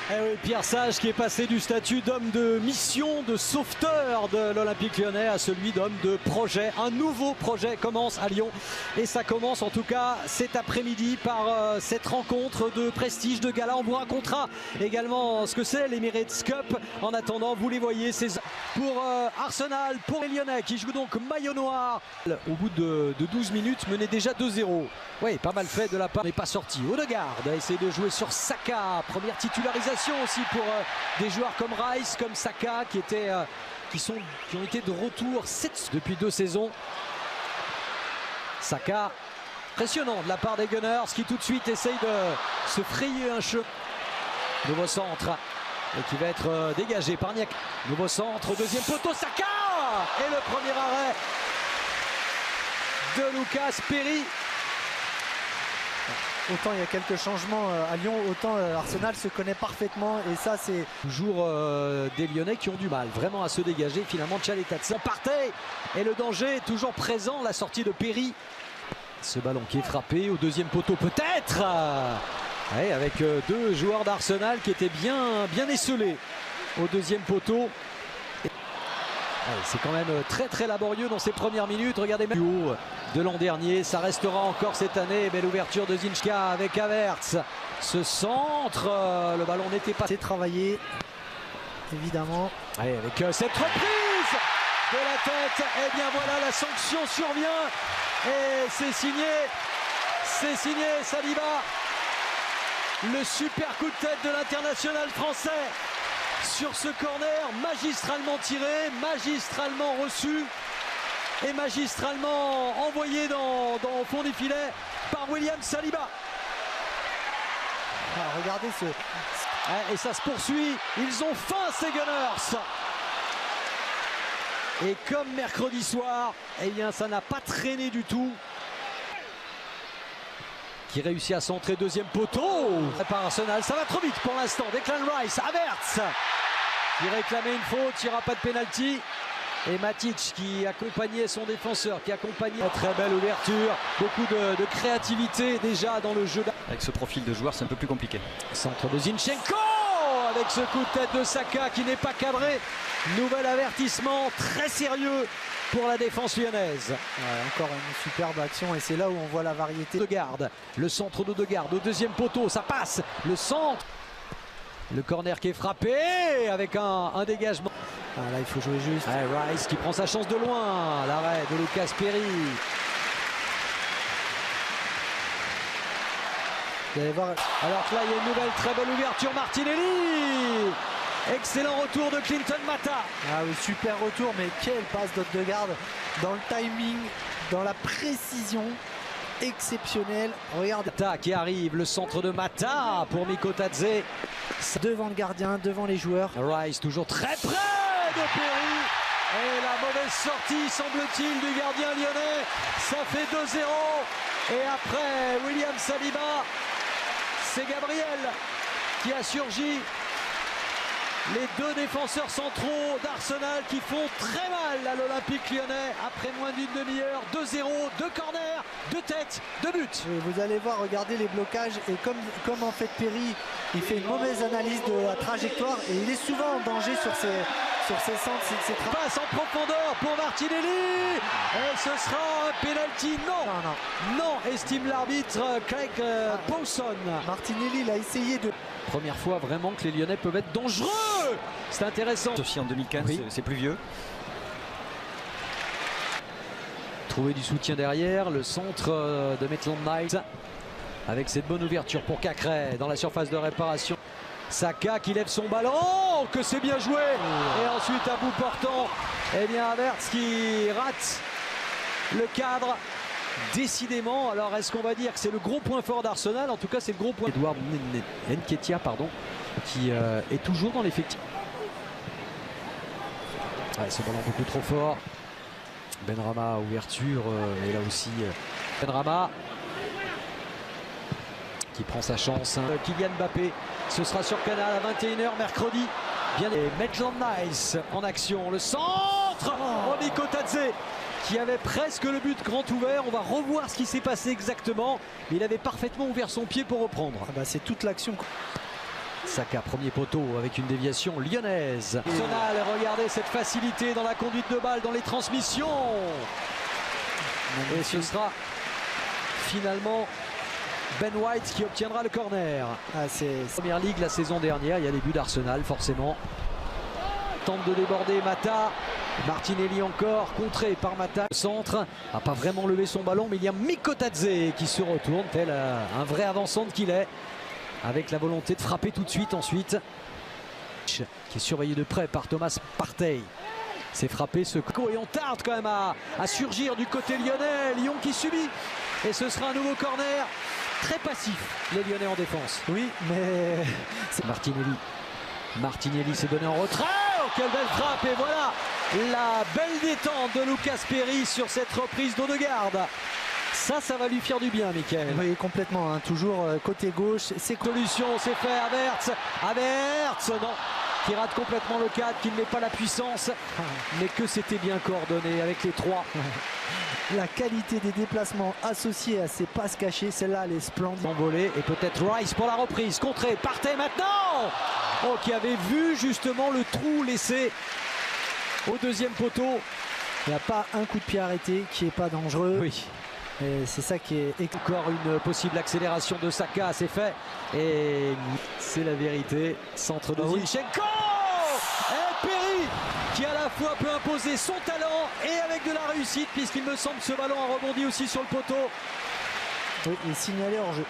Eh oui, Pierre Sage qui est passé du statut d'homme de mission, de sauveteur de l'Olympique Lyonnais à celui d'homme de projet. Un nouveau projet commence à Lyon et ça commence en tout cas cet après-midi par cette rencontre de prestige, de gala. On vous racontera également ce que c'est l'Emirates Cup. En attendant, vous les voyez, c'est pour Arsenal, pour les Lyonnais qui jouent donc maillot noir. Au bout de 12 minutes, menait déjà 2-0. Oui, pas mal fait de la part, mais pas sorti. Odegaard a essayé de jouer sur Saka. Première titularisation aussi pour des joueurs comme Rice, comme Saka qui ont été de retour depuis 2 saisons. Saka, impressionnant de la part des Gunners qui tout de suite essayent de se frayer un chemin. Nouveau centre et qui va être dégagé par Niak. Nouveau centre, deuxième poteau, Saka et le premier arrêt de Lucas Perry. Autant il y a quelques changements à Lyon, autant Arsenal se connaît parfaitement et ça c'est... Toujours des Lyonnais qui ont du mal vraiment à se dégager. Finalement Tchaletatsa partait et le danger est toujours présent, la sortie de Perry. Ce ballon qui est frappé au deuxième poteau peut-être ouais, avec 2 joueurs d'Arsenal qui étaient bien esselés au deuxième poteau. C'est quand même très laborieux dans ces premières minutes. Regardez même haut de l'an dernier, ça restera encore cette année. Belle ouverture de Zinchka avec Havertz. Ce centre, le ballon n'était pas... C'est travaillé, évidemment. Allez, avec cette reprise de la tête, et bien voilà, la sanction survient. Et c'est signé Saliba. Le super coup de tête de l'international français. Sur ce corner, magistralement tiré, magistralement reçu et magistralement envoyé au fond des filets par William Saliba. Ah, regardez ce... Et ça se poursuit, ils ont faim ces Gunners. Et comme mercredi soir, eh bien ça n'a pas traîné du tout. Qui réussit à centrer, deuxième poteau par Arsenal, ça va trop vite pour l'instant. Declan Rice, Havertz qui réclamait une faute, il n'y aura pas de pénalty. Et Matic qui accompagnait son défenseur, qui accompagnait une très belle ouverture, beaucoup de créativité déjà dans le jeu. Avec ce profil de joueur, c'est un peu plus compliqué. Centre de Zinchenko avec ce coup de tête de Saka qui n'est pas cadré. Nouvel avertissement très sérieux pour la défense lyonnaise. Ouais, encore une superbe action et c'est là où on voit la variété. Odegaard, le centre d'Odegaard au deuxième poteau, ça passe, le centre. Le corner qui est frappé avec un dégagement. Ah, là il faut jouer juste. Ouais, Rice qui prend sa chance de loin, l'arrêt de Lucas Perry. Vous allez voir. Alors que là il y a une nouvelle très belle ouverture, Martinelli. Excellent retour de Clinton Mata. Ah oui, super retour, mais quelle passe d'Odegaard dans le timing, dans la précision exceptionnelle. Regarde. Mata qui arrive, le centre de Mata pour Mikotadze. Devant le gardien, devant les joueurs. Rice toujours très près de Perry. Et la mauvaise sortie, semble-t-il, du gardien lyonnais. Ça fait 2-0. Et après William Saliba, c'est Gabriel qui a surgi. Les 2 défenseurs centraux d'Arsenal qui font très mal à l'Olympique Lyonnais après moins d'une demi-heure. 2-0, 2 corners, 2 têtes, 2 buts. Et vous allez voir, regardez les blocages et comme en fait Perry, il fait une mauvaise analyse de la trajectoire et il est souvent en danger sur ses centres. Passe en profondeur pour Martinelli et ce sera un penalty. Non, estime l'arbitre Craig Pawson. Martinelli il a essayé de... Première fois vraiment que les Lyonnais peuvent être dangereux. C'est intéressant. Aussi en 2015, oui. C'est plus vieux. Trouver du soutien derrière, le centre de Maitland Niles avec cette bonne ouverture pour Cacré dans la surface de réparation. Saka qui lève son ballon, que c'est bien joué. Et ensuite à bout portant, eh bien Havertz qui rate le cadre. Décidément, alors est-ce qu'on va dire que c'est le gros point fort d'Arsenal? En tout cas c'est le gros point. Edouard Nketiah qui est toujours dans l'effectif. Ouais, ce ballon beaucoup trop fort. Benrahma, ouverture, et là aussi Benrahma qui prend sa chance. Kylian Mbappé, ce sera sur Canal à 21h mercredi. Bien, et Maitland Niles en action, le centre, Mikotadze qui avait presque le but grand ouvert. On va revoir ce qui s'est passé exactement. Il avait parfaitement ouvert son pied pour reprendre. Ah bah c'est toute l'action. Saka, premier poteau avec une déviation lyonnaise. Arsenal, regardez cette facilité dans la conduite de balle, dans les transmissions. Et ce sera finalement Ben White qui obtiendra le corner. Première Ligue la saison dernière, il y a les buts d'Arsenal forcément. Tente de déborder Mata. Martinelli encore, contré par Mata. Le centre n'a pas vraiment levé son ballon, mais il y a Mikotadze qui se retourne, tel un vrai avançant qu'il est, avec la volonté de frapper tout de suite ensuite. Qui est surveillé de près par Thomas Partey. C'est frappé ce coup et on tarde quand même à surgir du côté lyonnais. Lyon qui subit. Et ce sera un nouveau corner. Très passif, les Lyonnais en défense. Oui, mais c'est Martinelli. Martinelli s'est donné en retrait. Oh, quelle belle frappe. Et voilà la belle détente de Lucas Perry sur cette reprise d'Odegaard. Ça va lui faire du bien, Mickaël. Oui, complètement. Hein. Toujours côté gauche. C'est solution, c'est fait. Havertz, non. Qui rate complètement le cadre, qui ne met pas la puissance. Mais que c'était bien coordonné avec les trois. La qualité des déplacements associés à ces passes cachées, celle-là, elle est splendide. Envolé et peut-être Rice pour la reprise. Contré, Partey maintenant. Oh, qui avait vu justement le trou laissé au deuxième poteau. Il n'y a pas un coup de pied arrêté qui n'est pas dangereux. Oui. Et c'est ça qui est... Encore une possible accélération de Saka, c'est fait. Et c'est la vérité. Centre de Zinchenko. Et Perry qui à la fois peut imposer son talent et avec de la réussite, puisqu'il me semble que ce ballon a rebondi aussi sur le poteau. Oui, il est signalé hors jeu.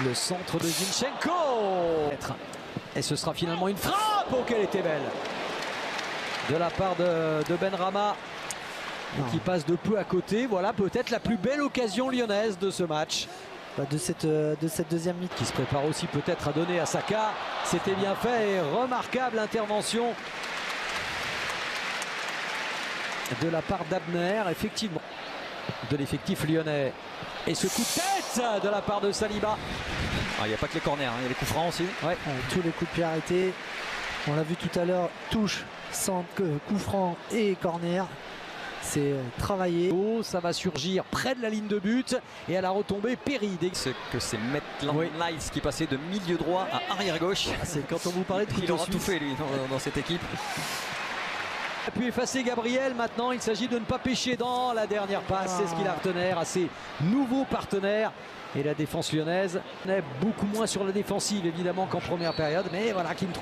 Le centre de Zinchenko. Et ce sera finalement une frappe. Oh, qu'elle était belle. De la part de Benrahma. Qui passe de peu à côté. Voilà peut-être la plus belle occasion lyonnaise de ce match. De cette deuxième mi-temps. Qui se prépare aussi peut-être à donner à Saka. C'était bien fait et remarquable intervention de la part d'Abner, effectivement, de l'effectif lyonnais. Et ce coup de tête de la part de Saliba. Il n'y a pas que les corners, il y a les coups francs aussi. Ouais. Tous les coups de pied arrêtés. On l'a vu tout à l'heure, touche, centre, coup franc et corner. C'est travaillé. Oh, ça va surgir près de la ligne de but et à la retombée Perry. C'est que c'est Maitland Niles qui passait de milieu droit à arrière gauche. C'est quand on vous parlait de il aura tout fait lui dans cette équipe. Il a pu effacer Gabriel. Maintenant il s'agit de ne pas pêcher dans la dernière passe. C'est ce qu'il a partenaire à ses nouveaux partenaires. Et la défense lyonnaise est beaucoup moins sur la défensive évidemment qu'en première période, mais voilà qui ne trouve